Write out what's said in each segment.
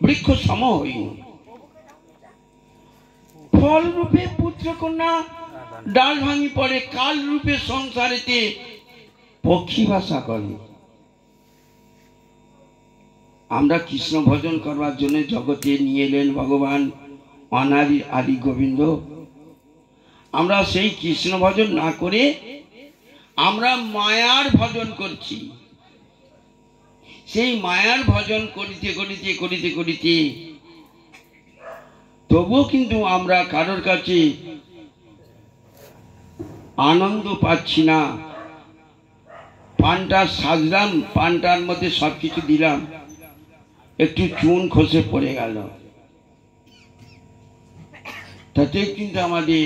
বৃক্ষ সম হই। ফল রূপে পুত্র কন্যা ডাল ভাঙি পড়ে, কাল রূপে সংসারেতে পক্ষী ভাষা করে। আমরা কৃষ্ণ ভজন করবার জন্য জগতে নিয়ে এলেন ভগবান অনাদি আদি গোবিন্দ। আমরা সেই কৃষ্ণ ভজন না করে আমরা মায়ার ভজন করছি। সেই মায়ার ভজন করিতে করিতে করিতে করিতে তবুও কিন্তু আমরা কারোর কাছে আনন্দ পাচ্ছি না। পানটা সাজলাম, পানটার মধ্যে সবকিছু দিলাম, একটু চুন খসে পড়ে গেল, তাতে কিন্তু আমাদের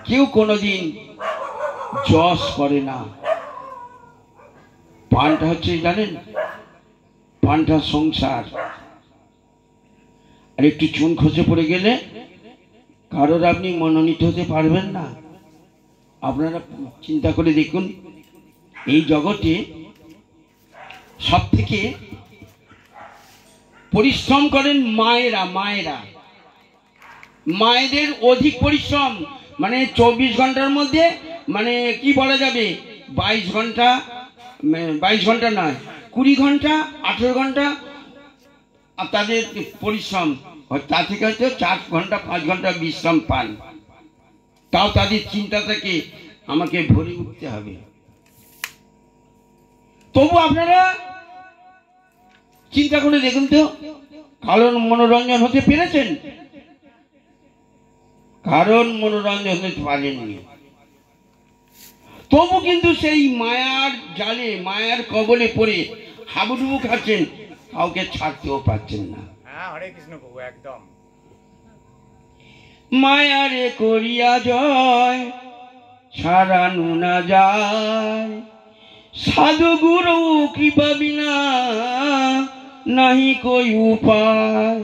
কেউ কোনোদিন যশ করে না। পানটা হচ্ছে জানেন, পানটা সংসার। আর একটু চুন খসে পড়ে গেলে কারোর আপনি মনোনীত হতে পারবেন না। আপনারা চিন্তা করে দেখুন, এই জগতে সব থেকে পরিশ্রম করেন মায়েরা। মায়েদের অধিক পরিশ্রম, মানে 24 ঘন্টার মধ্যে মানে কি বলা যাবে 22 ঘন্টা, 22 ঘন্টা নয় 20 ঘন্টা 18 ঘন্টা তাদের পরিশ্রম। তা থেকে হয়তো 4 ঘন্টা 5 ঘন্টা বিশ্রাম পান, তাও তাদের চিন্তা থেকে আমাকে ভরে উঠতে হবে। তবু আপনারা চিন্তা করে দেখুন তো, কারণ মনোরঞ্জন হতে পেরেছেন? কারণ মনোরঞ্জন হতে পারেননি। তবু কিন্তু সেই মায়ার জালে, মায়ার কবলে পড়ে হাবুডুবু খাচ্ছেন, কাউকে ছাড়তেও পারছেন না। হরে কৃষ্ণ প্রভু, একদম মায়ারে করিয়া জয় ছাড়ানো না যায়, সাধু গুরু কৃপা বিনা নাহি কই উপায়।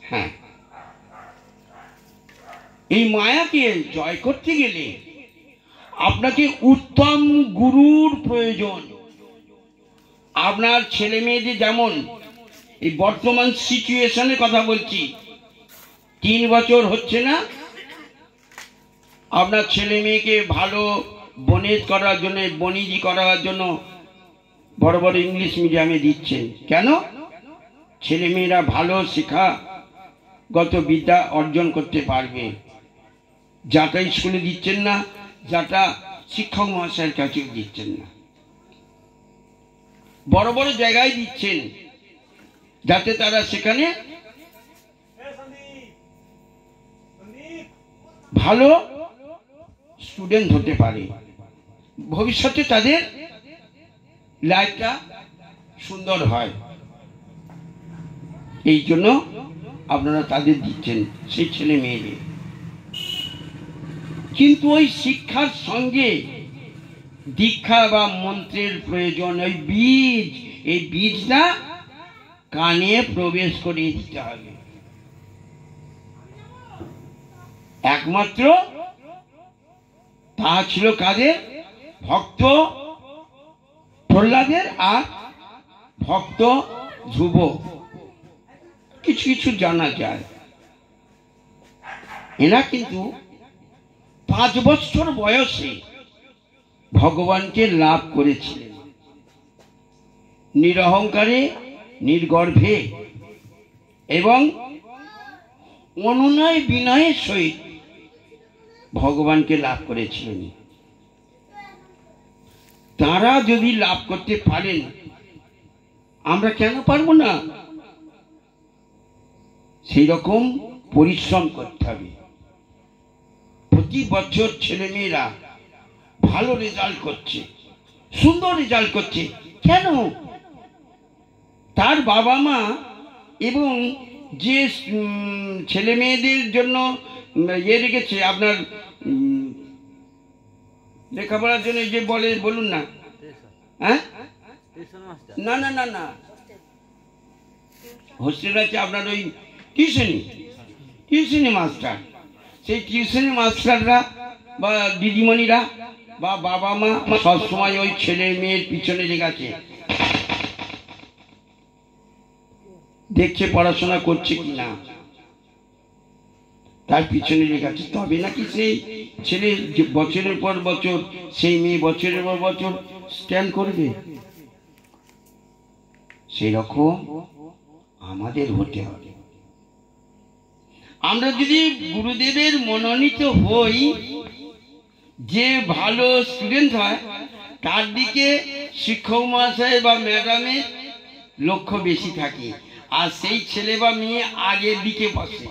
হ্যাঁ, এই মায়াকে জয় করতে গেলে আপনাকে উত্তম গুরুর প্রয়োজন। আপনার ছেলে মেয়েদের যেমন এই বর্তমান সিচুয়েশনের কথা বলছি, 3 বছর হচ্ছে না, আপনার ছেলে মেয়েকে ভালো বনেজ করার জন্য, বনিজি করার জন্য বড় বড় ইংলিশ মিডিয়ামে দিচ্ছেন। কেন? ছেলে মেয়েরা ভালো শিক্ষাগত বিদ্যা অর্জন করতে পারবে। যাটা স্কুলে দিচ্ছেন না, যাটা শিক্ষক মহাশয়ের কাছেও দিচ্ছেন না, বড় বড় জায়গায় দিচ্ছেন, যাতে তারা সেখানে ভালো স্টুডেন্ট হতে পারে, ভবিষ্যতে তাদের লাইফটা সুন্দর হয়। এই জন্য আপনারা তাদের দিচ্ছেন সেই ছেলে মেয়েদের। কিন্তু ওই শিক্ষার সঙ্গে দীক্ষা বা মন্ত্রের প্রয়োজন। ওই বীজ, এই বীজটা কানে প্রবেশ করিয়ে দিতে হবে। একমাত্র তা ছিল কাদের? ভক্ত প্রহ্লাদের আর ভক্ত ধ্রুব। কিছু কিছু জানা যায়। এরা কিন্তু 5 বছর বয়সে ভগবানকে লাভ করেছিলেন। নিরহংকারে, নির্গর্ভে এবং অনুনয় বিনয়ের সহিত ভগবানকে লাভ করেছিলেন। তারা যদি লাভ করতে পারেন, আমরা কেন পারবো না? সেই রকম পরিশ্রম করতে হবে। প্রতি বছর ছেলে মেয়েরা ভালো রেজাল্ট করছে, সুন্দর রেজাল্ট করছে। কেন? তার বাবা মা এবং যে ছেলে মেয়েদের জন্য রেখেছে, আপনার লেখাপড়ার জন্য যে বলুন না, হ্যাঁ, না না না না, হোস্টেল আছে আপনার, ওই টিউশনি মাস্টার। সেই টিউশনি মাস্টাররা বা দিদিমণিরা বা বাবা মা সবসময় ওই ছেলে মেয়ের পিছনে লেগেছে। দেখছে পড়াশোনা করছে কি না, তার পিছনে লেখাচ্ছে, তবে নাকি সেই ছেলে বছরের পর বছর, সেই মেয়ে বছরের পর বছর স্ট্যান্ড করবে। সেই রকম আমাদের হতে হবে। আমরা যদি গুরুদেবের মনোনীত হই, যে ভালো স্টুডেন্ট হয় তার দিকে শিক্ষক মহাশয় বা ম্যাডামের লক্ষ্য বেশি থাকে, আর সেই ছেলে বা মেয়ে আগের দিকে বসে।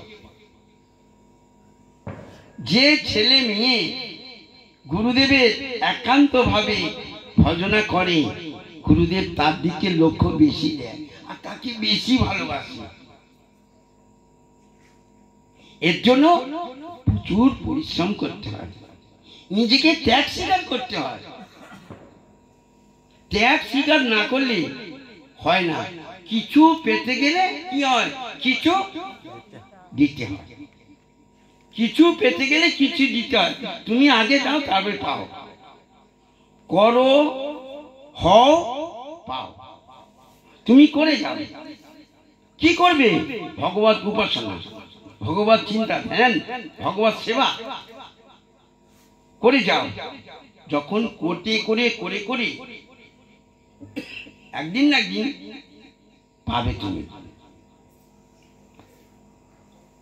যে ছেলে মেয়ে গুরুদেবের একান্তভাবে ভজনা করে, গুরুদেব তার দিকে লক্ষ্য বেশি দেয় আর তাকে বেশি ভালোবাসে। এর জন্য প্রচুর পরিশ্রম করতে হয়, নিজেকে ত্যাগ স্বীকার করতে হয়। ত্যাগ স্বীকার না করলে হয় না। কিছু পেতে গেলে কি হয়, কিছু দিতে হয়। কিছু পেতে গেলে কিছু দিতে হয়। তুমি আগে দাও, তারপরে পাও। করো, হও, পাও। তুমি করে যাবে। কি করবে? ভগবত উপাসনা, ভগবত চিন্তা, ধ্যান, ভগবত সেবা করে যাও। যখন করতে করে করে করে একদিন না একদিন পাবে তুমি।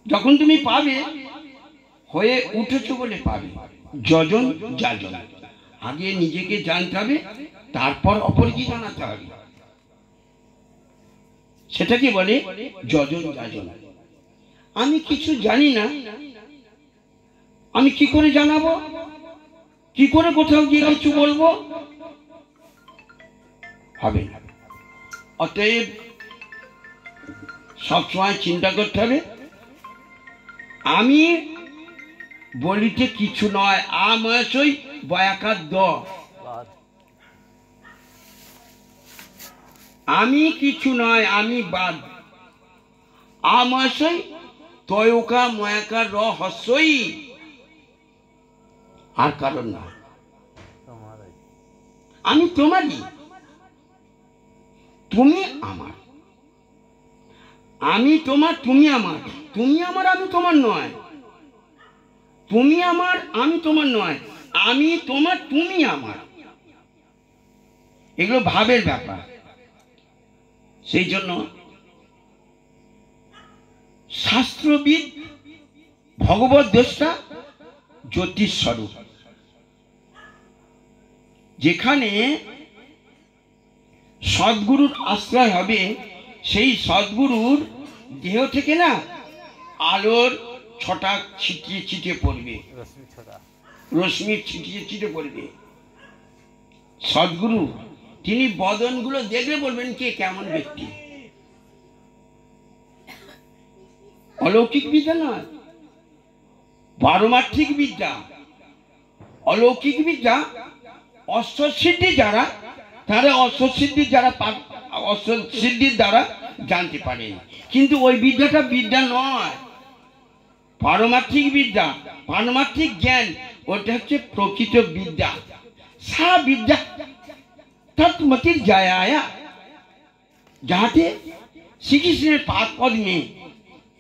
যখন তুমি পাবে, হয়ে উঠেছো বলে পাবে। যজন যাজন, আগে নিজেকে জানতে হবে, তারপর অপরকে জানাতে হবে। সেটাকে বলে যজন যাজন। আমি কিছু জানি না, আমি কি করে জানাবো? কি করে কোথাও গিয়ে কিছু বলবো? হবে না। অতএব সবসময় চিন্তা করতে হবে, আমি বলিতে কিছু নয়। আময়সই বয়াকার দ, আমি কিছু নয়, আমি বাদ। আময়সই তয়কা ময়াকার র হস্যই, আর কারণ না। আমি তোমারই, তুমি আমার। আমি তোমার, তুমি আমার। তুমি আমার, আমি তোমার নয়। তুমি আমার, আমি তোমার নয়। আমি তোমার, তুমি আমার। এগুলো ভাবের ব্যাপার। সেই জন্য শাস্ত্রবিদ ভগবত দ্রষ্টা জ্যোতিষ স্বরূপ। যেখানে সদ্গুরুর আশ্রয় হবে, সেই সদ্গুরুর দেহ থেকে না আলোর ছটা ছিটিয়ে ছিটিয়ে পড়বে, রশ্মি ছিটিয়ে ছিটিয়ে পড়বে। সদ্গুরু তিনি বদনগুলো দেখলে বলবেন কে কেমন ব্যক্তি। অলৌকিক বিদ্যা নয়, পারমার্থিক বিদ্যা। অলৌকিক বিদ্যা অষ্টসিদ্ধি যারা, তারা অষ্টসিদ্ধির দ্বারা জানতে পারেন, কিন্তু ওই বিদ্যাটা বিদ্যা নয়, পারমার্থিক বিদ্যা, পারমার্থিক জ্ঞান। ওটা হচ্ছে প্রকৃত বিদ্যা। সা বিদ্যা তৎমতির যায় আয়া, যাহাতে শ্রীকৃষ্ণের পাদ পদ্মে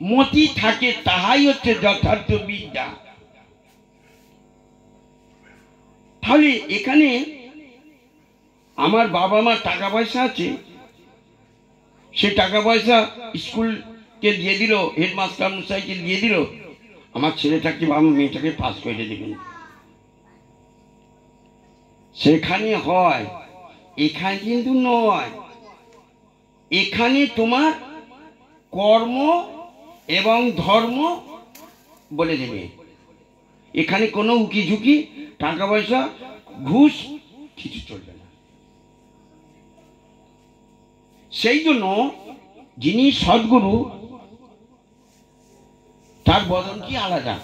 মতি থাকে, তাহাই হচ্ছে যথার্থ বিদ্যা। তাহলে এখানে আমার বাবা মার টাকা পয়সা আছে, সে টাকা পয়সা স্কুলকে দিয়ে দিল, হেডমাস্টার মশাইকে দিয়ে দিল, আমার ছেলেটাকে বা আমার মেয়েটাকে পাস করে দেবেন। সেখানে হয়, এখানে কিন্তু নয়। এখানে তোমার কর্ম এবং ধর্ম বলে দেবে। এখানে কোনো উকি ঝুঁকি, টাকা পয়সা, ঘুষ কিছু চলবে না। সেই জন্য যিনি সদ্গুরু, তার বদন কি আলাদা।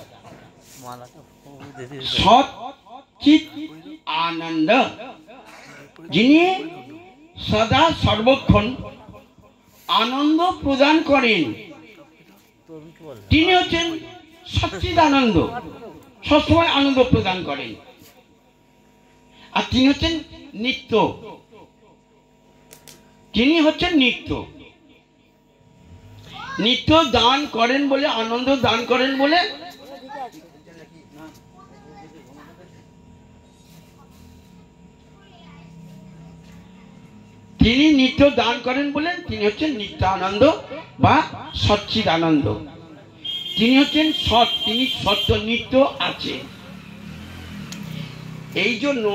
সৎ চিৎ আনন্দ, যিনি সদা সর্বক্ষণ আনন্দ প্রদান করেন, তিনি হচ্ছেন সচ্চিদ আনন্দ, সবসময় আনন্দ প্রদান করেন। আর তিনি হচ্ছেন নিত্য, তিনি হচ্ছেন নিত্য। নিত্য দান করেন বলে, আনন্দ দান করেন বলে তিনি নিত্য দান করেন বলেন তিনি হচ্ছেন নিত্যানন্দ বা সচ্চিদানন্দ। তিনি হচ্ছেন সৎ, তিনি সত্য, নিত্য আছে। এই জন্য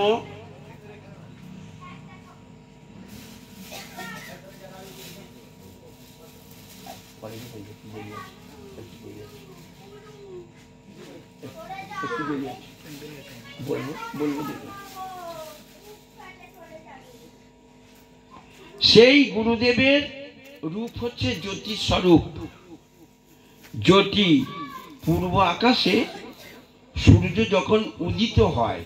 সেই গুরুদেবের রূপ হচ্ছে জ্যোতি স্বরূপ। জ্যোতি পূর্ব আকাশে সূর্য যখন উদিত হয়